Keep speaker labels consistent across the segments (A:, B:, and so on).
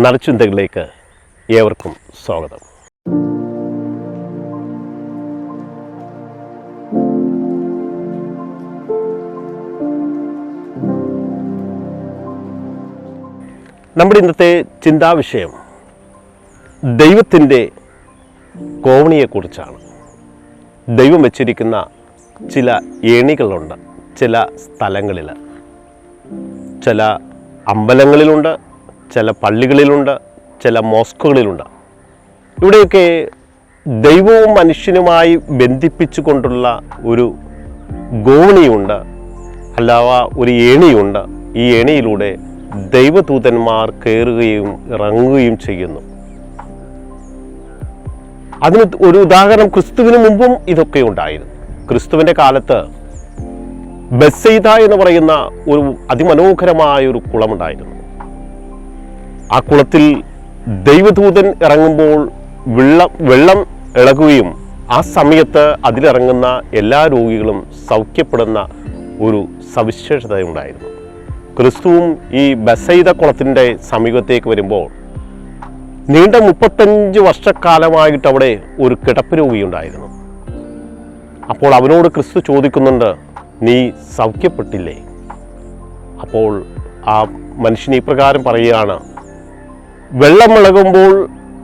A: നറുചിന്തകളിലേക്ക് ഏവർക്കും സ്വാഗതം. നമ്മുടെ ഇന്നത്തെ ചിന്താവിഷയം ദൈവത്തിൻ്റെ കോവണിയെക്കുറിച്ചാണ്. ദൈവം വച്ചിരിക്കുന്ന ചില ഏണികളുണ്ട് ചില സ്ഥലങ്ങളിൽ. ചില അമ്പലങ്ങളിലുണ്ട്, ചില പള്ളികളിലുണ്ട്, ചില മോസ്കുകളിലുണ്ട്. ഇവിടെയൊക്കെ ദൈവവും മനുഷ്യനുമായി ബന്ധിപ്പിച്ചുകൊണ്ടുള്ള ഒരു ഗോവണിയുണ്ട്, അല്ലാതെ ഒരു ഏണിയുണ്ട്. ഈ ഏണിയിലൂടെ ദൈവദൂതന്മാർ കയറുകയും ഇറങ്ങുകയും ചെയ്യുന്നു. അതിന് ഒരു ഉദാഹരണം ക്രിസ്തുവിന് മുമ്പും ഇതൊക്കെ ഉണ്ടായിരുന്നു. ക്രിസ്തുവിൻ്റെ കാലത്ത് ബെത്സയിദ എന്ന് പറയുന്ന ഒരു അതിമനോഹരമായ ഒരു കുളമുണ്ടായിരുന്നു. ആ കുളത്തിൽ ദൈവദൂതൻ ഇറങ്ങുമ്പോൾ വെള്ളം ഇളകുകയും ആ സമയത്ത് അതിലിറങ്ങുന്ന എല്ലാ രോഗികളും സൗഖ്യപ്പെടുന്ന ഒരു സവിശേഷതയുണ്ടായിരുന്നു. ക്രിസ്തുവും ഈ ബെത്സയിദ കുളത്തിൻ്റെ സമീപത്തേക്ക് വരുമ്പോൾ നീണ്ട 35 വർഷക്കാലമായിട്ട് അവിടെ ഒരു കിടപ്പ് രോഗിയുണ്ടായിരുന്നു. അപ്പോൾ അവനോട് ക്രിസ്തു ചോദിക്കുന്നുണ്ട്, നീ സൗഖ്യപ്പെട്ടില്ലേ? അപ്പോൾ ആ മനുഷ്യൻ ഈ പ്രകാരം പറയുകയാണ്, വെള്ളമിളകുമ്പോൾ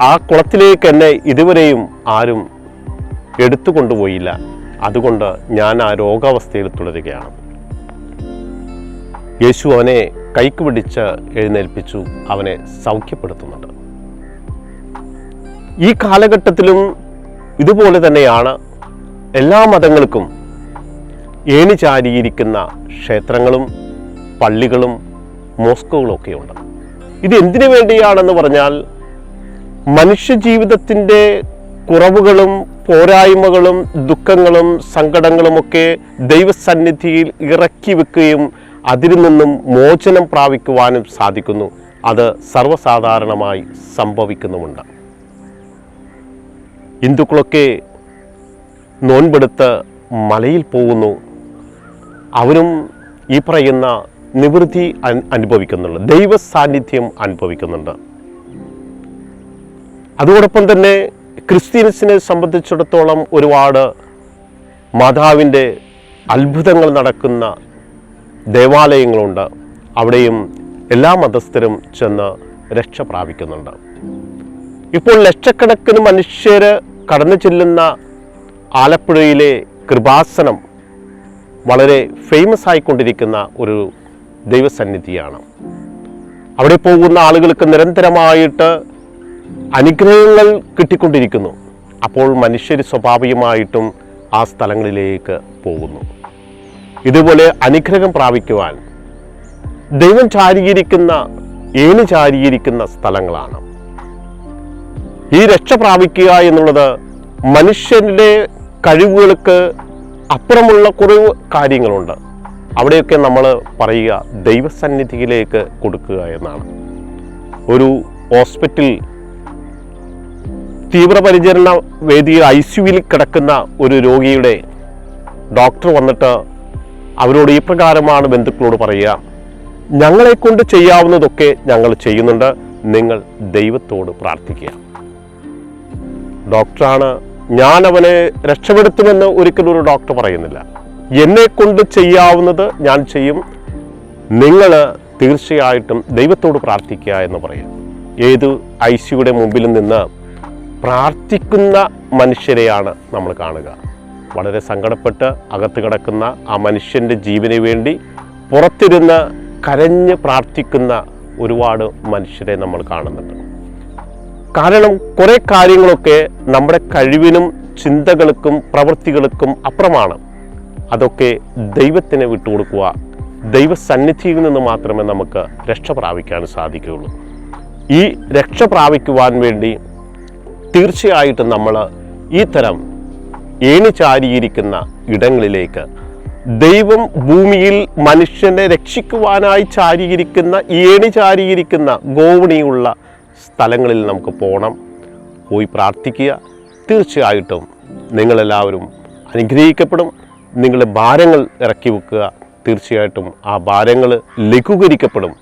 A: ആ കുളത്തിലേക്ക് എന്നെ ഇതുവരെയും ആരും എടുത്തു കൊണ്ടുപോയില്ല, അതുകൊണ്ട് ഞാൻ ആ രോഗാവസ്ഥയിൽ തുടരുകയാണ്. യേശു അവനെ കൈക്ക് പിടിച്ച് എഴുന്നേൽപ്പിച്ചു, അവനെ സൗഖ്യപ്പെടുത്തുന്നുണ്ട്. ഈ കാലഘട്ടത്തിലും ഇതുപോലെ തന്നെയാണ്. എല്ലാ മതങ്ങൾക്കും ഏണി ചാരിയിരിക്കുന്ന ക്ഷേത്രങ്ങളും പള്ളികളും മോസ്കുകളും ഒക്കെയുണ്ട്. ഇത് എന്തിനു വേണ്ടിയാണെന്ന് പറഞ്ഞാൽ, മനുഷ്യജീവിതത്തിൻ്റെ കുറവുകളും പോരായ്മകളും ദുഃഖങ്ങളും സങ്കടങ്ങളുമൊക്കെ ദൈവസന്നിധിയിൽ ഇറക്കി വെക്കുകയും അതിൽ നിന്നും മോചനം പ്രാപിക്കുവാനും സാധിക്കുന്നു. അത് സർവ്വസാധാരണമായി സംഭവിക്കുന്നുമുണ്ട്. ഹിന്ദുക്കളൊക്കെ നോൻപെടുത്ത് മലയിൽ പോകുന്നു. അവരും ഈ പറയുന്ന നിവൃത്തി അനുഭവിക്കുന്നുണ്ട്, ദൈവ സാന്നിധ്യം അനുഭവിക്കുന്നുണ്ട്. അതോടൊപ്പം തന്നെ ക്രിസ്ത്യൻസിനെ സംബന്ധിച്ചിടത്തോളം ഒരുപാട് മാതാവിൻ്റെ അത്ഭുതങ്ങൾ നടക്കുന്ന ദേവാലയങ്ങളുണ്ട്. അവിടെയും എല്ലാ മതസ്ഥരും ചെന്ന് രക്ഷ പ്രാപിക്കുന്നുണ്ട്. ഇപ്പോൾ ലക്ഷക്കണക്കിന് മനുഷ്യർ കടന്നു ചെല്ലുന്ന ആലപ്പുഴയിലെ കൃപാസനം വളരെ ഫേമസ് ആയിക്കൊണ്ടിരിക്കുന്ന ഒരു ദൈവസന്നിധിയാണ്. അവിടെ പോകുന്ന ആളുകൾക്ക് നിരന്തരമായിട്ട് അനുഗ്രഹങ്ങൾ കിട്ടിക്കൊണ്ടിരിക്കുന്നു. അപ്പോൾ മനുഷ്യർ സ്വാഭാവികമായിട്ടും ആ സ്ഥലങ്ങളിലേക്ക് പോകുന്നു. ഇതുപോലെ അനുഗ്രഹം പ്രാപിക്കുവാൻ ദൈവം ചാരിയിരിക്കുന്ന ഏണി ചാരിയിരിക്കുന്ന സ്ഥലങ്ങളാണ്. ഈ രക്ഷ പ്രാപിക്കുക എന്നുള്ളത് മനുഷ്യൻ്റെ കഴിവുകൾക്ക് അപ്പുറമുള്ള കുറേ കാര്യങ്ങളുണ്ട്. അവിടെയൊക്കെ നമ്മൾ പറയുക ദൈവസന്നിധിയിലേക്ക് കൊടുക്കുക എന്നാണ്. ഒരു ഹോസ്പിറ്റൽ തീവ്രപരിചരണ വേദിയിൽ ICUവിൽ കിടക്കുന്ന ഒരു രോഗിയുടെ ഡോക്ടർ വന്നിട്ട് അവരോട് ഈ പ്രകാരമാണ് ബന്ധുക്കളോട് പറയുക, ഞങ്ങളെക്കൊണ്ട് ചെയ്യാവുന്നതൊക്കെ ഞങ്ങൾ ചെയ്യുന്നുണ്ട്, നിങ്ങൾ ദൈവത്തോട് പ്രാർത്ഥിക്കുക. ഡോക്ടറാണ്, ഞാൻ അവനെ രക്ഷപ്പെടുത്തുമെന്ന് ഒരിക്കലും ഒരു ഡോക്ടർ പറയുന്നില്ല. എന്നെ കൊണ്ട് ചെയ്യാവുന്നത് ഞാൻ ചെയ്യും, നിങ്ങൾ തീർച്ചയായിട്ടും ദൈവത്തോട് പ്രാർത്ഥിക്കുക എന്ന് പറയും. ഏത് ICUയുടെ മുമ്പിൽ നിന്ന് പ്രാർത്ഥിക്കുന്ന മനുഷ്യരെയാണ് നമ്മൾ കാണുക. വളരെ സങ്കടപ്പെട്ട് അകത്ത് കിടക്കുന്ന ആ മനുഷ്യൻ്റെ ജീവന് വേണ്ടി പുറത്തിരുന്ന് കരഞ്ഞ് പ്രാർത്ഥിക്കുന്ന ഒരുപാട് മനുഷ്യരെ നമ്മൾ കാണുന്നുണ്ട്. കാരണം കുറേ കാര്യങ്ങളൊക്കെ നമ്മുടെ കഴിവിനും ചിന്തകൾക്കും പ്രവൃത്തികൾക്കും അപ്പുറമാണ്. അതൊക്കെ ദൈവത്തിന് വിട്ടുകൊടുക്കുക. ദൈവസന്നിധിയിൽ നിന്ന് മാത്രമേ നമുക്ക് രക്ഷ പ്രാപിക്കാൻ സാധിക്കുകയുള്ളൂ. ഈ രക്ഷ പ്രാപിക്കുവാൻ വേണ്ടി തീർച്ചയായിട്ടും നമ്മൾ ഈ തരം ഏണി ചാരിയിരിക്കുന്ന ഇടങ്ങളിലേക്ക്, ദൈവം ഭൂമിയിൽ മനുഷ്യനെ രക്ഷിക്കുവാനായി ചാരിയിരിക്കുന്ന ഏണി ചാരിയിരിക്കുന്ന ഗോവണിയുള്ള സ്ഥലങ്ങളിൽ നമുക്ക് പോയി പ്രാർത്ഥിക്കുക. തീർച്ചയായിട്ടും നിങ്ങളെല്ലാവരും അനുഗ്രഹിക്കപ്പെടും. നിങ്ങളുടെ ഭാരങ്ങൾ ഇറക്കി വെക്കുക. തീർച്ചയായിട്ടും ആ ഭാരങ്ങൾ ലഘൂകരിക്കപ്പെടും.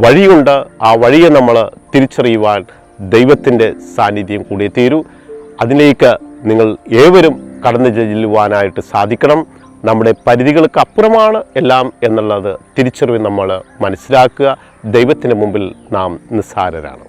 A: വഴിയുണ്ട്. ആ വഴിയെ നമ്മൾ തിരിച്ചറിയുവാൻ ദൈവത്തിൻ്റെ സാന്നിധ്യം കൂടിയേ തീരൂ. അതിലേക്ക് നിങ്ങൾ ഏവരും കടന്നു ചെല്ലുവാനായിട്ട് സാധിക്കണം. നമ്മുടെ പരിധികൾക്ക് അപ്പുറമാണ് എല്ലാം എന്നുള്ളത് തിരിച്ചറിവ് നമ്മൾ മനസ്സിലാക്കുക. ദൈവത്തിന് മുമ്പിൽ നാം നിസ്സാരരാണ്.